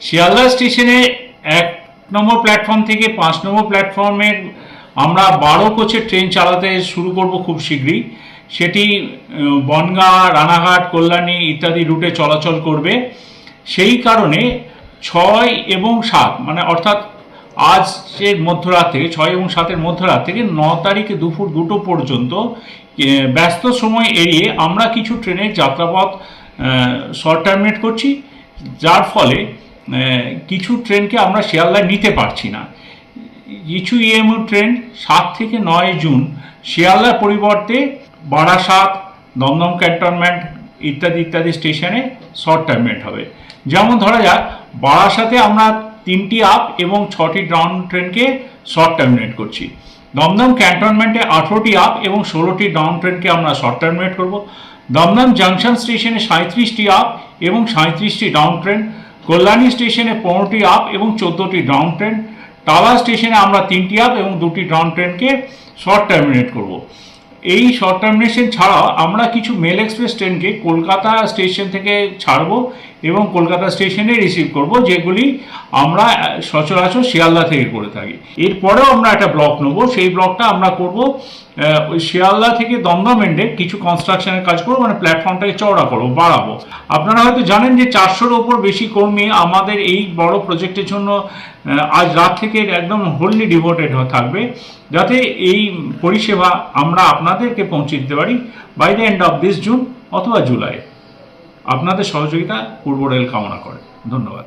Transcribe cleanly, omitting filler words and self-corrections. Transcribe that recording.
শিয়ালদা স্টেশনে 1 নম্বর প্ল্যাটফর্ম থেকে 5 নম্বর প্ল্যাটফর্মের আমরা 12 কোচের ট্রেন চালাতে শুরু করব খুব শীঘ্রই। সেটি বনগাঁ, রানাঘাট, কল্যাণী ইত্যাদি রুটে চলাচল করবে। সেই কারণে 6 এবং 7 মানে অর্থাৎ আজকের মধ্যরাত থেকে 6 এবং 7-এর মধ্যরাত থেকে 9 তারিখে দুপুর 2টো পর্যন্ত ব্যস্ত সময় এড়িয়ে আমরা কিছু ট্রেনের যাত্রাপথ শর্ট টার্মিনেট করছি, যার ফলে কিছু ট্রেনকে আমরা শিয়ালদায় নিতে পারছি না। কিছু ইএমইউ ট্রেন 7 থেকে 9 জুন শিয়ালদার পরিবর্তে বারাসাত, দমদম ক্যান্টনমেন্ট ইত্যাদি ইত্যাদি স্টেশনে শর্ট টার্মিনেট হবে। যেমন ধরা যাক, বারাসাতে আমরা 3টি আপ এবং 6টি ডাউন ট্রেনকে শর্ট টার্মিনেট করছি। দমদম ক্যান্টনমেন্টে 18টি আপ এবং 16টি ডাউন ট্রেনকে আমরা শর্ট টার্মিনেট করব। দমদম জাংশন স্টেশনে 37টি আপ এবং 37টি ডাউন ট্রেন। কল্যাণী স্টেশনে 15টি আপ এবং 14টি ডাউন ট্রেন। টালা স্টেশনে আমরা 3টি আপ এবং 2টি ডাউন ট্রেনকে শর্ট টার্মিনেট করব। এই শর্ট টার্মিনেশন ছাড়াও আমরা কিছু মেল এক্সপ্রেস ট্রেনকে কলকাতা স্টেশন থেকে ছাড়ব এবং কলকাতা স্টেশনে রিসিভ করব, যেগুলি আমরা সচরাচর শিয়ালদা থেকে করে থাকি। এরপরেও আমরা একটা ব্লক নেব, সেই ব্লকটা আমরা করব ওই শিয়ালদা থেকে দমদম এন্ডে কিছু কনস্ট্রাকশনের কাজ করবো, মানে প্ল্যাটফর্মটাকে চওড়া করবো, বাড়াবো। আপনারা হয়তো জানেন যে 400-র ওপর বেশি কর্মী আমাদের এই বড় প্রজেক্টের জন্য আজ রাত থেকে একদম হোললি ডিভোটেড থাকবে, যাতে এই পরিষেবা আমরা আপনাদেরকে পৌঁছে দিতে পারি by the end of this June অথবা জুলাই। আপনাদের সহযোগিতা পূর্ব রেল কামনা করে। ধন্যবাদ।